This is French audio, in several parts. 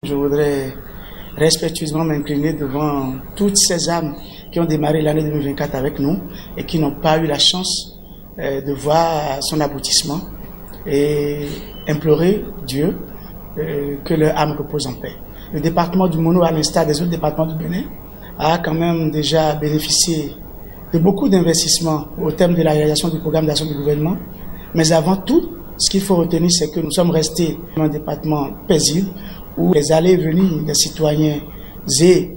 Je voudrais respectueusement m'incliner devant toutes ces âmes qui ont démarré l'année 2024 avec nous et qui n'ont pas eu la chance de voir son aboutissement et implorer Dieu que leur âme repose en paix. Le département du Mono, à l'instar des autres départements du Bénin, a quand même déjà bénéficié de beaucoup d'investissements au terme de la réalisation du programme d'action du gouvernement. Mais avant tout, ce qu'il faut retenir, c'est que nous sommes restés dans un département paisible où les allées et venues des citoyens et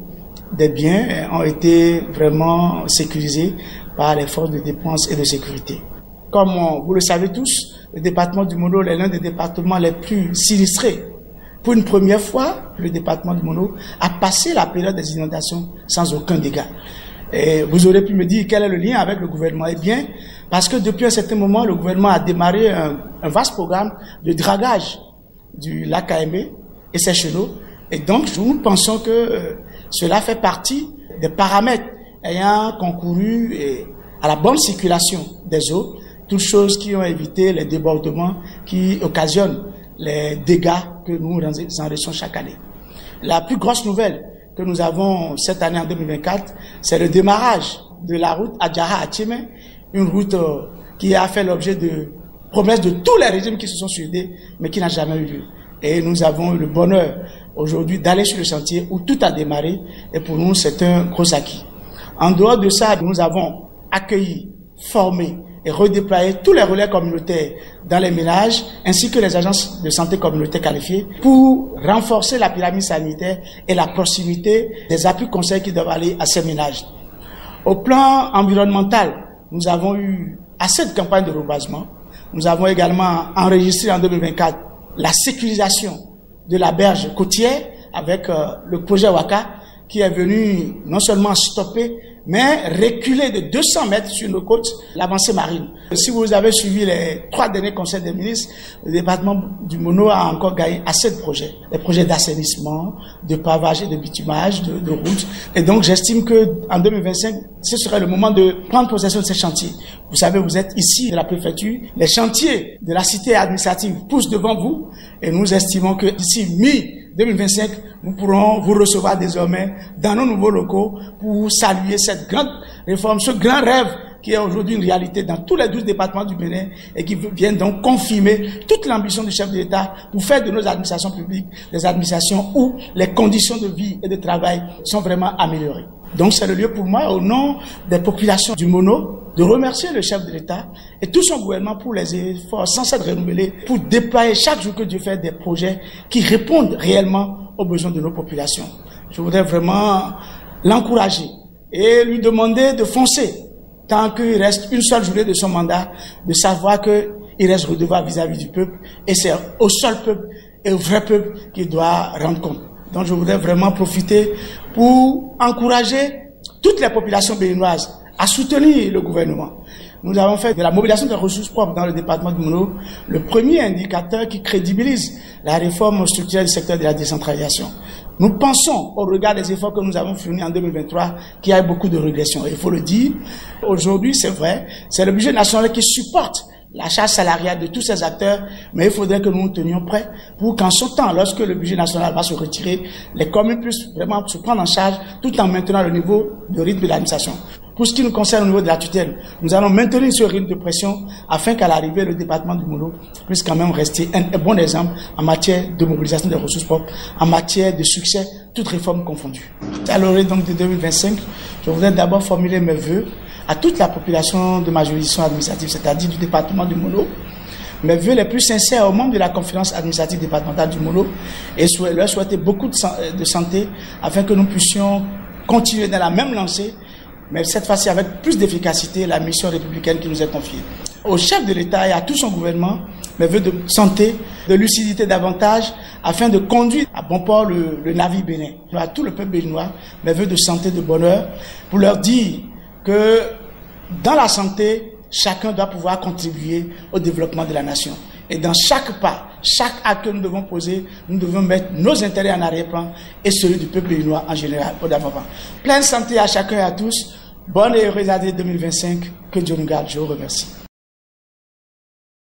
des biens ont été vraiment sécurisés par les forces de défense et de sécurité. Comme vous le savez tous, le département du Mono est l'un des départements les plus sinistrés. Pour une première fois, le département du Mono a passé la période des inondations sans aucun dégât. Et vous aurez pu me dire quel est le lien avec le gouvernement. Eh bien, parce que depuis un certain moment, le gouvernement a démarré un vaste programme de dragage du lac Kaemé et ses chenaux. Et donc, nous pensons que cela fait partie des paramètres ayant concouru à la bonne circulation des eaux, toutes choses qui ont évité les débordements qui occasionnent les dégâts que nous enregistrons chaque année. La plus grosse nouvelle que nous avons cette année en 2024, c'est le démarrage de la route Adjara-Atchimé, une route qui a fait l'objet de promesses de tous les régimes qui se sont succédés, mais qui n'a jamais eu lieu. Et nous avons eu le bonheur aujourd'hui d'aller sur le chantier où tout a démarré, et pour nous c'est un gros acquis. En dehors de ça, nous avons accueilli, formé et redéployer tous les relais communautaires dans les ménages ainsi que les agences de santé communautaires qualifiées pour renforcer la pyramide sanitaire et la proximité des appuis conseils qui doivent aller à ces ménages. Au plan environnemental, nous avons eu assez de campagnes de reboisement. Nous avons également enregistré en 2024 la sécurisation de la berge côtière avec le projet Waka qui est venu non seulement stopper mais reculer de 200 mètres sur nos côtes l'avancée marine. Si vous avez suivi les 3 derniers conseils des ministres, le département du Mono a encore gagné assez de projets. Des projets d'assainissement, de pavage et de bitumage, de routes. Et donc j'estime qu'en 2025, ce serait le moment de prendre possession de ces chantiers. Vous savez, vous êtes ici de la préfecture. Les chantiers de la cité administrative poussent devant vous. Et nous estimons que d'ici mi-2025, nous pourrons vous recevoir désormais dans nos nouveaux locaux pour saluer cette grande réforme, ce grand rêve qui est aujourd'hui une réalité dans tous les 12 départements du Bénin et qui vient donc confirmer toute l'ambition du chef de l'État pour faire de nos administrations publiques des administrations où les conditions de vie et de travail sont vraiment améliorées. Donc c'est le lieu pour moi, au nom des populations du Mono, de remercier le chef de l'État et tout son gouvernement pour les efforts sans cesse renouvelés pour déployer chaque jour que Dieu fait des projets qui répondent réellement aux besoins de nos populations. Je voudrais vraiment l'encourager et lui demander de foncer tant qu'il reste une seule journée de son mandat, de savoir qu'il reste redevable vis-à-vis du peuple et c'est au seul peuple et au vrai peuple qu'il doit rendre compte. Donc je voudrais vraiment profiter pour encourager toutes les populations béninoises à soutenir le gouvernement. Nous avons fait de la mobilisation des ressources propres dans le département du Mono le premier indicateur qui crédibilise la réforme structurelle du secteur de la décentralisation. Nous pensons, au regard des efforts que nous avons fournis en 2023, qu'il y a beaucoup de régression. Il faut le dire, aujourd'hui, c'est vrai, c'est le budget national qui supporte la charge salariale de tous ces acteurs, mais il faudrait que nous nous tenions prêts pour qu'en ce temps, lorsque le budget national va se retirer, les communes puissent vraiment se prendre en charge tout en maintenant le niveau de rythme de l'administration. Pour ce qui nous concerne au niveau de la tutelle, nous allons maintenir ce rythme de pression afin qu'à l'arrivée, le département du Mono puisse quand même rester un bon exemple en matière de mobilisation des ressources propres, en matière de succès, toutes réformes confondues. À l'orée donc de 2025, je voudrais d'abord formuler mes vœux à toute la population de ma juridiction administrative, c'est-à-dire du département du Mono, mes vœux les plus sincères aux membres de la conférence administrative départementale du Mono et leur souhaiter beaucoup de santé afin que nous puissions continuer dans la même lancée, mais cette fois-ci avec plus d'efficacité, la mission républicaine qui nous est confiée. Au chef de l'État et à tout son gouvernement, mes vœux de santé, de lucidité davantage, afin de conduire à bon port le navire bénin. À tout le peuple béninois, mes vœux de santé, de bonheur, pour leur dire que dans la santé, chacun doit pouvoir contribuer au développement de la nation. Et dans chaque pas, chaque acte que nous devons poser, nous devons mettre nos intérêts en arrière-plan et celui du peuple béninois en général au d'avant-plan. Pleine santé à chacun et à tous. Bonne et heureuse année 2025. Que Dieu nous garde. Je vous remercie.